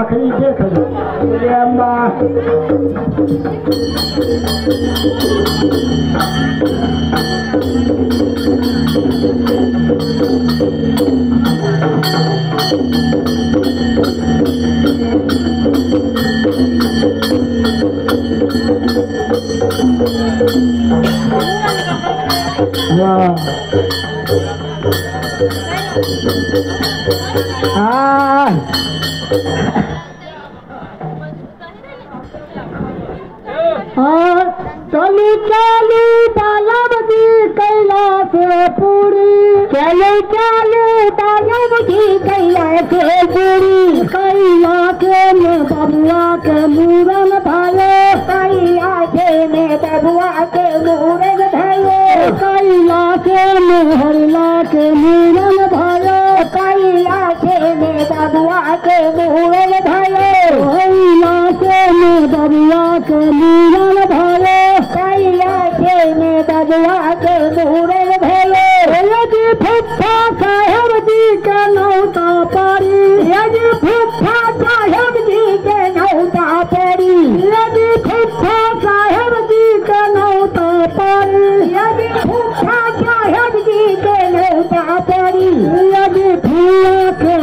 आखिरी देख लो अम्बा चलू चलू बालावती कैलाश पूरी चलू चलू बालावती कैलाश पूरी कैलाश में बबुआ के मूरन भयो कैलाश में बबुआ के मूरन भयो कैलाश में हरिला के मूरन भयो कैलाश में बबुआ के मूरन भयो कैलाश में बबुआ के मूरन भयो कैलाश में बबुआ के मूरन भयो यदि फुफा साहेब जी के नौता पड़ी यदि फुफा साहेब जी के नौता पड़ी यदि फुफा साहेब जी के नौता पड़ी यदि फुफा साहेब जी के नौता पड़ी यदि फूला के